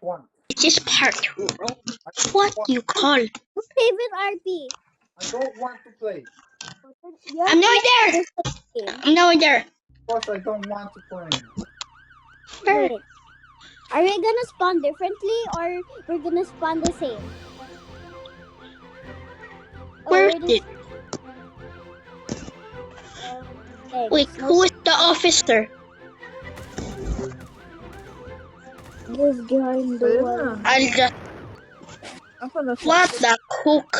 want. It is part 2. What you call? Brookhaven RP. I don't want to play. I'm not there. I'm not there. Because I don't want to play. Where? Wait. Are we gonna spawn differently or we're gonna spawn the same? Where we're is it? Wait, who is the officer? This guy in the Ayun wall. na. I'll just. Asan na siya? What the cook?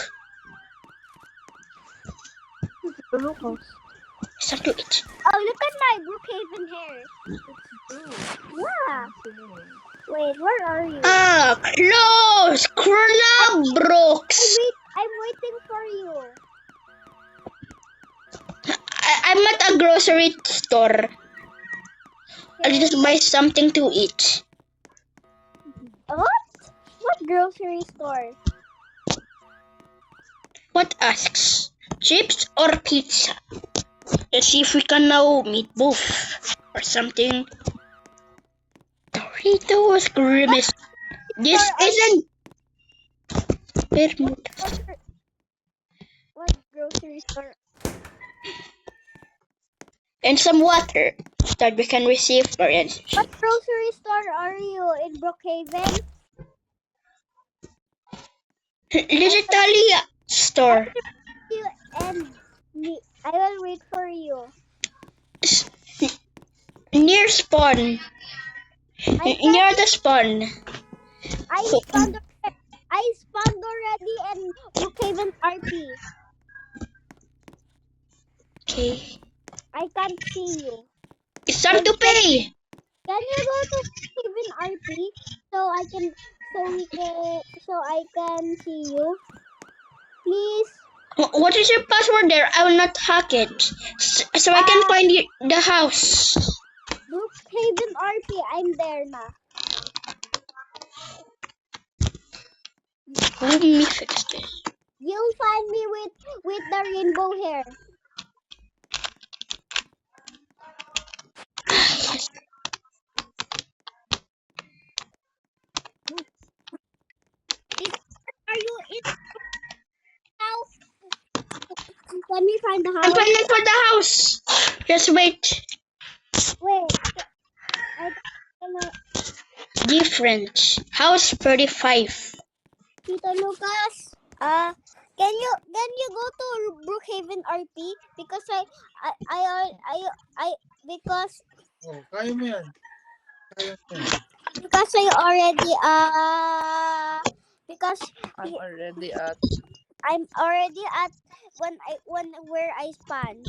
Tito Lucas. Start to it. Oh, look at my Brookhaven hair. Yeah. Wait, where are you? Ah, close! Crabbrooks! I'm waiting for you. I'm at a grocery store. I'll just buy something to eat. What? What grocery store? What asks? Chips or pizza? Let's see if we can now meet both. Or something. Doritos Grimace. This isn't Bermuda. What grocery store? And some water that we can receive for answers. What grocery store are you in Brookhaven? Digitalia store. You and me. I will wait for you. Near spawn. Near the spawn. I spawned already in Brookhaven RP. Okay. I can't see you. It's time to pay. Can you go to Brookhaven RP so I can see you? Please. What is your password there? I will not hack it. So I can find the house. Brookhaven RP, I'm there now. Let me fix this. You'll find me with the rainbow hair. Are you in house? Can we find the house? I'm finding for the house. Just wait. Wait. I'm gonna... Different. House 35. Tito Lucas. Can you go to Brookhaven RP because because Oh, kaya mo yan. Kaya mo yan. because I already because I'm already at... where I spawn.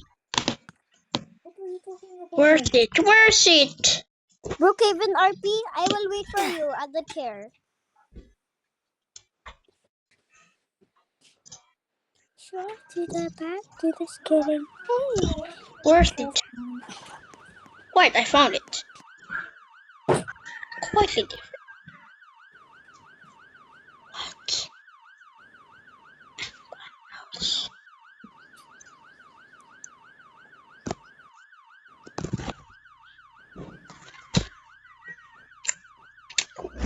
Where's it? Where's it? Brookhaven RP, I will wait for you at the chair. Sure, to the back, to the skating. Hey. Where's it? Wait, I found it. Quite different. What?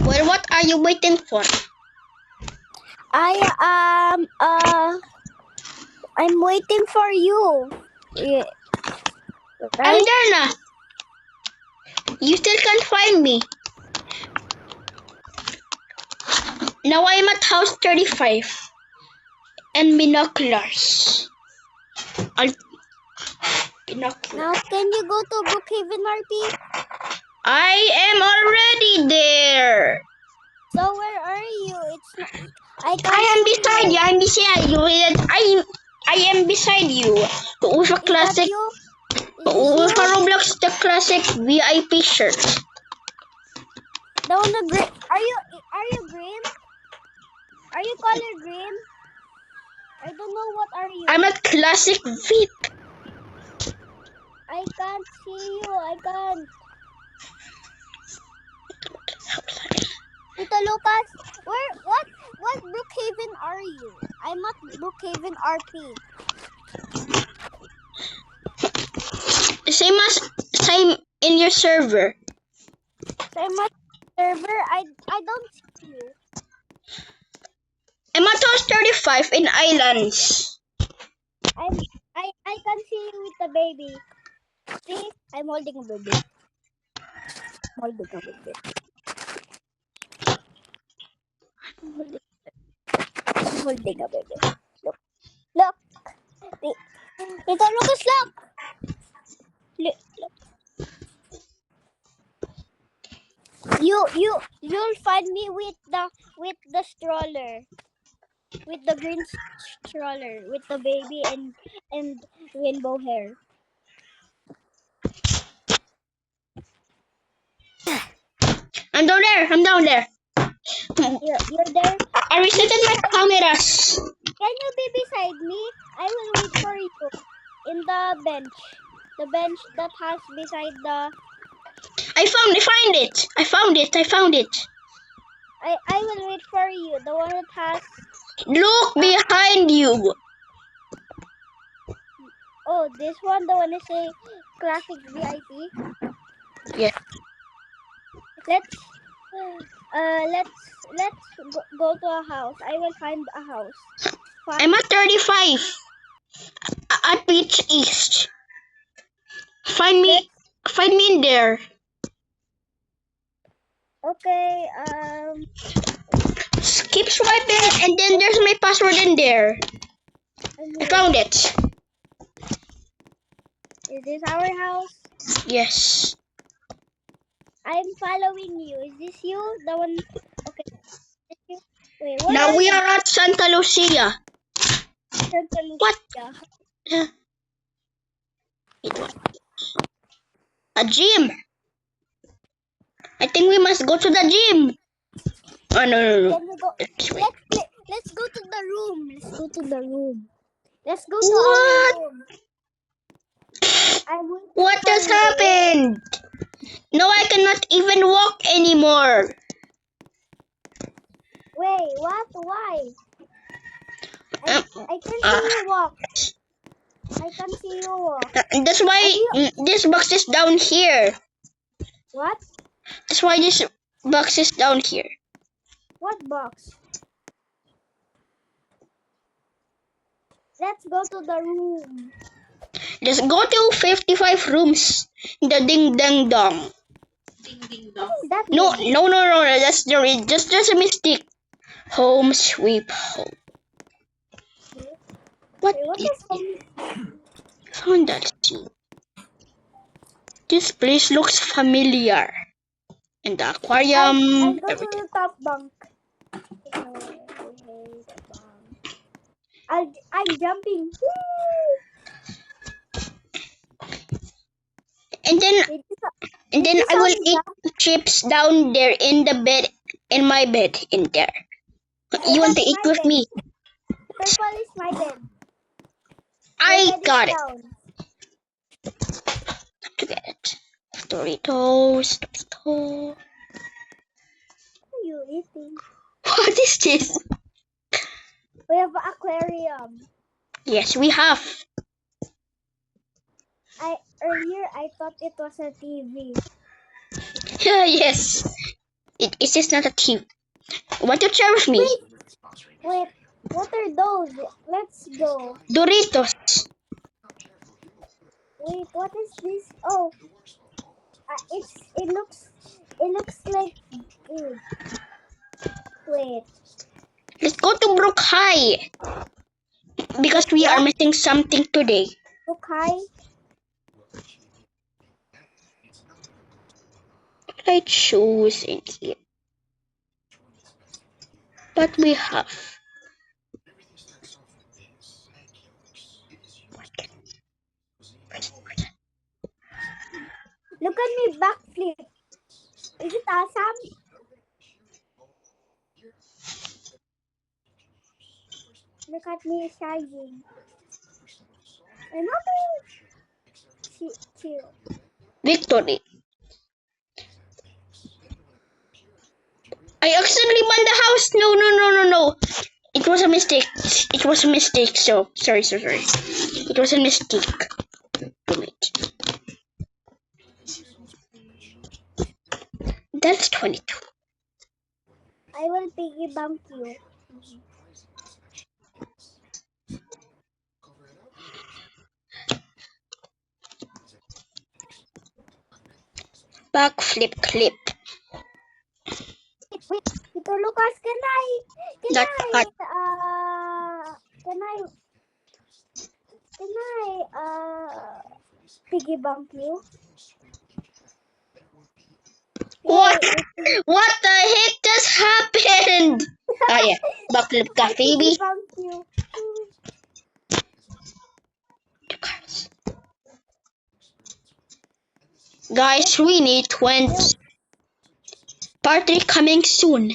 Well, what are you waiting for? I'm waiting for you. Yeah. I'm there now. You still can't find me. Now I'm at house 35. And binoculars. Binoculars. Now can you go to Brookhaven RP? I am already there. So where are you? It's not, I am beside you. I'm beside you. I am beside you. With a classic, with a Roblox the classic VIP shirt. No, the green. Are you green? Are you color green? I don't know what are you. I'm a classic VIP. I can't see you. I can't. Tito Lucas, what Brookhaven are you? I'm at Brookhaven RP. Same in your server. So I'm at server. I don't see you. I'm at house 35 in islands. I can see you with the baby. See, I'm holding a baby. Holding a baby. Holding a baby. Look. Look. Tito Lucas, look. Look. You'll find me with the stroller. With the green stroller. With the baby and rainbow hair. I'm down there. I'm down there. You're there. I resetted my cameras. Can you be beside me? I will wait for you in the bench. The bench that has beside the. I found it. I will wait for you. The one that has. Look behind you. Oh, this one. The one that say classic VIP. Yes. Let's go to a house. I will find a house. I'm at 35 at Beach East. Find me in there. Okay. Keep swiping, and then there's my password in there. I found it. Is this our house? Yes. I'm following you. Is this you? The one. Okay. Wait, what Now we are at Santa Lucia. Santa Lucia. What? It was a gym. I think we must go to the gym. Oh no. Can we go? Let's go to the room. Let's go to the room. Let's go to What? our room. What has happened? No, I cannot even walk anymore. Wait, what? Why? I can see you walk. I can see you walk. That's why this box is down here. What? That's why this box is down here. What box? Let's go to the room. Let's go to 55 rooms. The ding dang dong. That No, room. no. That's just a mistake. Home sweep home. What Wait, what is is it? Found that scene. This place looks familiar. And the aquarium. I'll go to Everything. the top bunk. I'm jumping. And then I will eat chips down there in the bed, in my bed in there. You want to eat with me? Purple is my bed. I My bed got is it. down. To get it. Doritos. What are you eating? What is this? We have an aquarium. Yes, we have. Earlier I thought it was a TV. Yes. It is just not a TV. Want to share with me? Wait, what are those? Let's go. Doritos. Wait, what is this? Oh, it looks like good. Wait, Let's go to Brook High. Because we are missing something today. okay. I choose in here. But we have. Look at me backflip. Is it awesome? Look at me charging. I'm happy. Chill. Victory. I accidentally won the house. No. It was a mistake. So, sorry. It was a mistake. Wait. That's 22. I will piggy bank you. Backflip clip. Wait, Tito Lucas, That cut. can I piggy bank you? What? Yay, What the heck just happened? Ah yeah, backflip ka, I baby. piggy bank you. Guys, we need 20. Part 3 coming soon.